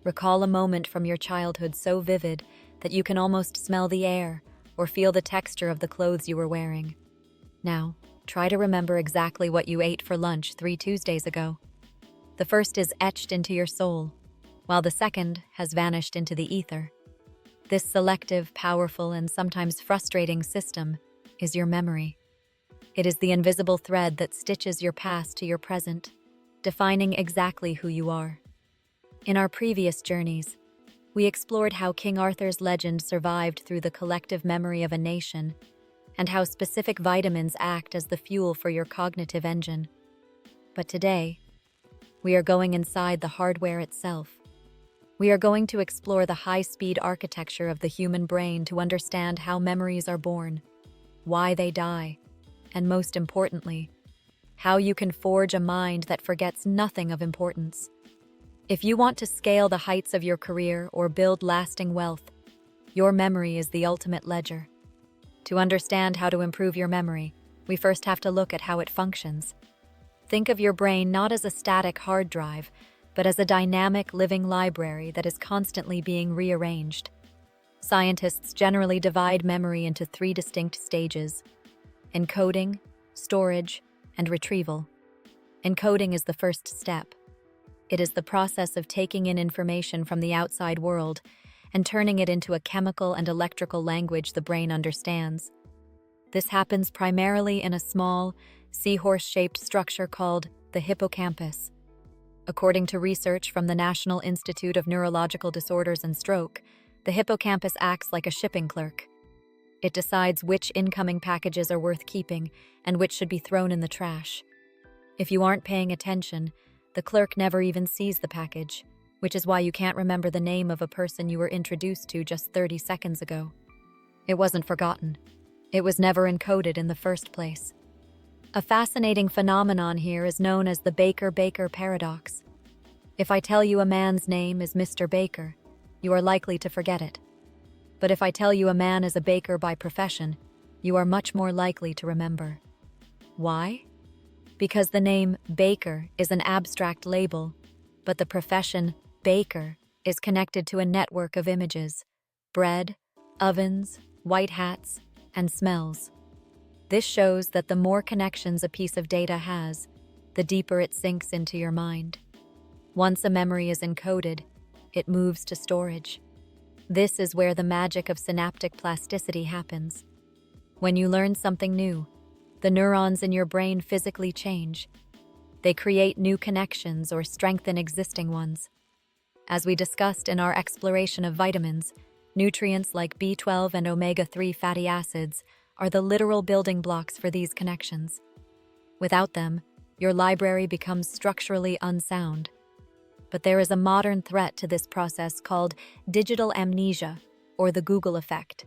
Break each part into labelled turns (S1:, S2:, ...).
S1: Recall a moment from your childhood so vivid that you can almost smell the air or feel the texture of the clothes you were wearing. Now, try to remember exactly what you ate for lunch 3 Tuesdays ago. The first is etched into your soul, while the second has vanished into the ether. This selective, powerful, and sometimes frustrating system is your memory. It is the invisible thread that stitches your past to your present, defining exactly who you are. In our previous journeys, we explored how King Arthur's legend survived through the collective memory of a nation, and how specific vitamins act as the fuel for your cognitive engine. But today, we are going inside the hardware itself. We are going to explore the high-speed architecture of the human brain to understand how memories are born, why they die, and most importantly, how you can forge a mind that forgets nothing of importance. If you want to scale the heights of your career or build lasting wealth, your memory is the ultimate ledger. To understand how to improve your memory, we first have to look at how it functions. Think of your brain not as a static hard drive, but as a dynamic living library that is constantly being rearranged. Scientists generally divide memory into 3 distinct stages: encoding, storage, and retrieval. Encoding is the first step. It is the process of taking in information from the outside world and turning it into a chemical and electrical language the brain understands. This happens primarily in a small, seahorse-shaped structure called the hippocampus. According to research from the National Institute of Neurological Disorders and Stroke, the hippocampus acts like a shipping clerk. It decides which incoming packages are worth keeping and which should be thrown in the trash. If you aren't paying attention, the clerk never even sees the package, which is why you can't remember the name of a person you were introduced to just 30 seconds ago. It wasn't forgotten. It was never encoded in the first place. A fascinating phenomenon here is known as the Baker-Baker paradox. If I tell you a man's name is Mr. Baker, you are likely to forget it. But if I tell you a man is a baker by profession, you are much more likely to remember. Why? Because the name Baker is an abstract label, but the profession baker is connected to a network of images: bread, ovens, white hats, and smells. This shows that the more connections a piece of data has, the deeper it sinks into your mind. Once a memory is encoded, it moves to storage. This is where the magic of synaptic plasticity happens. When you learn something new, the neurons in your brain physically change. They create new connections or strengthen existing ones. As we discussed in our exploration of vitamins, nutrients like B12 and omega-3 fatty acids are the literal building blocks for these connections. Without them, your library becomes structurally unsound. But there is a modern threat to this process called digital amnesia, or the Google effect.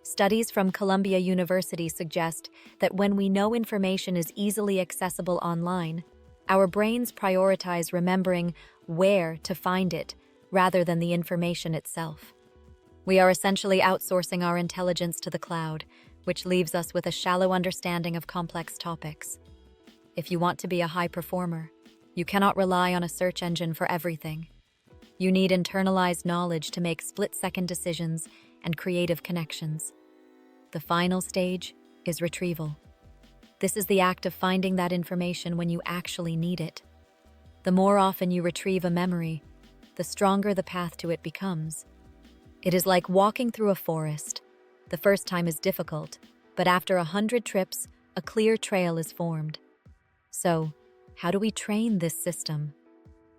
S1: Studies from Columbia University suggest that when we know information is easily accessible online, our brains prioritize remembering where to find it rather than the information itself. We are essentially outsourcing our intelligence to the cloud, which leaves us with a shallow understanding of complex topics. If you want to be a high performer, you cannot rely on a search engine for everything. You need internalized knowledge to make split-second decisions and creative connections. The final stage is retrieval. This is the act of finding that information when you actually need it. The more often you retrieve a memory, the stronger the path to it becomes. It is like walking through a forest. The first time is difficult, but after 100 trips, a clear trail is formed. So, how do we train this system?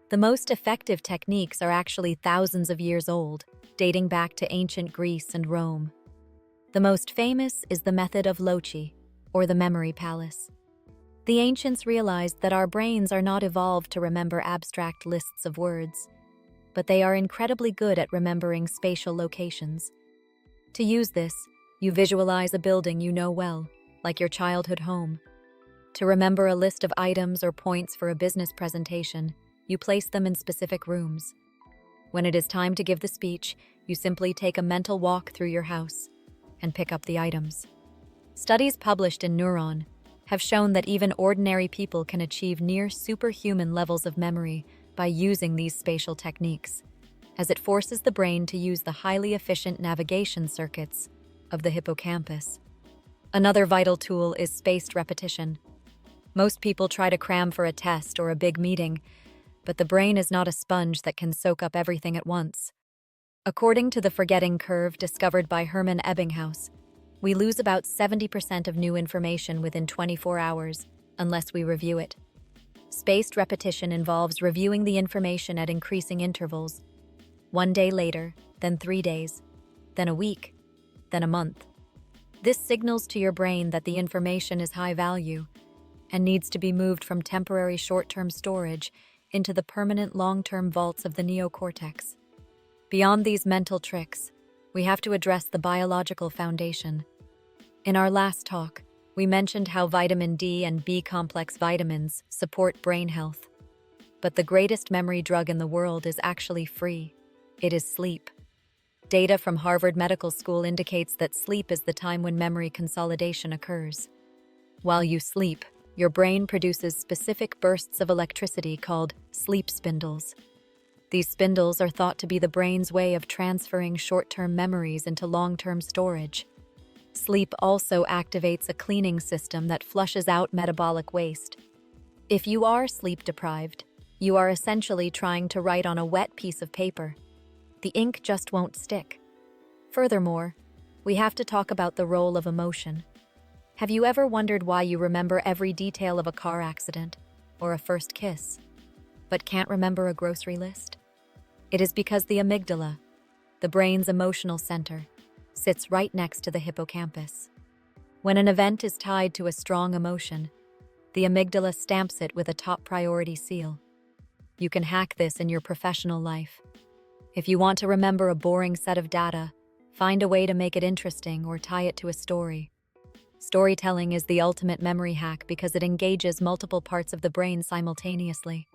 S1: The most effective techniques are actually thousands of years old, dating back to ancient Greece and Rome. The most famous is the method of Loci, or the memory palace. The ancients realized that our brains are not evolved to remember abstract lists of words, but they are incredibly good at remembering spatial locations. To use this, you visualize a building you know well, like your childhood home. To remember a list of items or points for a business presentation, you place them in specific rooms. When it is time to give the speech, you simply take a mental walk through your house and pick up the items. Studies published in Neuron have shown that even ordinary people can achieve near superhuman levels of memory by using these spatial techniques. as it forces the brain to use the highly efficient navigation circuits of the hippocampus. Another vital tool is spaced repetition. Most people try to cram for a test or a big meeting, but the brain is not a sponge that can soak up everything at once. According to the forgetting curve discovered by Hermann Ebbinghaus, we lose about 70% of new information within 24 hours unless we review it. Spaced repetition involves reviewing the information at increasing intervals, 1 day later, then 3 days, then a week, then a month. This signals to your brain that the information is high value and needs to be moved from temporary short-term storage into the permanent long-term vaults of the neocortex. Beyond these mental tricks, we have to address the biological foundation. In our last talk, we mentioned how vitamin D and B-complex vitamins support brain health. But the greatest memory drug in the world is actually free. It is sleep. Data from Harvard Medical School indicates that sleep is the time when memory consolidation occurs. While you sleep, your brain produces specific bursts of electricity called sleep spindles. These spindles are thought to be the brain's way of transferring short-term memories into long-term storage. Sleep also activates a cleaning system that flushes out metabolic waste. If you are sleep-deprived, you are essentially trying to write on a wet piece of paper. The ink just won't stick. Furthermore, we have to talk about the role of emotion. Have you ever wondered why you remember every detail of a car accident or a first kiss, but can't remember a grocery list? It is because the amygdala, the brain's emotional center, sits right next to the hippocampus. When an event is tied to a strong emotion, the amygdala stamps it with a top priority seal. You can hack this in your professional life. If you want to remember a boring set of data, find a way to make it interesting or tie it to a story. Storytelling is the ultimate memory hack because it engages multiple parts of the brain simultaneously.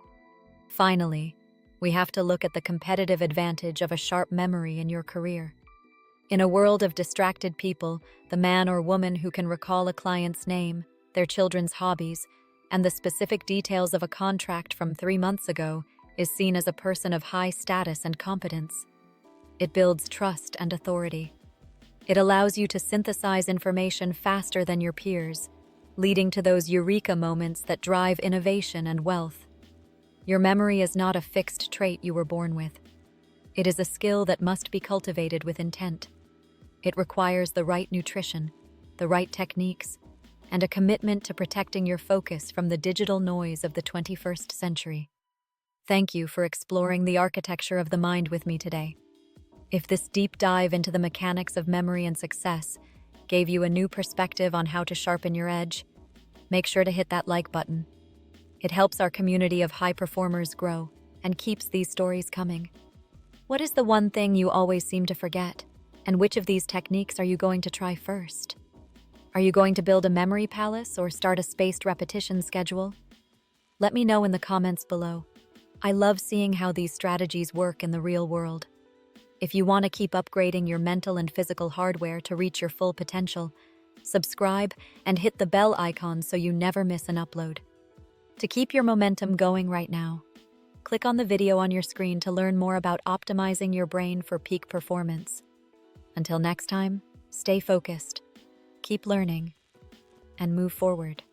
S1: Finally, we have to look at the competitive advantage of a sharp memory in your career. In a world of distracted people, the man or woman who can recall a client's name, their children's hobbies, and the specific details of a contract from 3 months ago is seen as a person of high status and competence. It builds trust and authority. It allows you to synthesize information faster than your peers, leading to those eureka moments that drive innovation and wealth. Your memory is not a fixed trait you were born with. It is a skill that must be cultivated with intent. It requires the right nutrition, the right techniques, and a commitment to protecting your focus from the digital noise of the 21st century. Thank you for exploring the architecture of the mind with me today. If this deep dive into the mechanics of memory and success gave you a new perspective on how to sharpen your edge, make sure to hit that like button. It helps our community of high performers grow and keeps these stories coming. What is the one thing you always seem to forget? And which of these techniques are you going to try first? Are you going to build a memory palace or start a spaced repetition schedule? Let me know in the comments below. I love seeing how these strategies work in the real world. If you want to keep upgrading your mental and physical hardware to reach your full potential, subscribe and hit the bell icon so you never miss an upload. To keep your momentum going right now, click on the video on your screen to learn more about optimizing your brain for peak performance. Until next time, stay focused, keep learning, and move forward.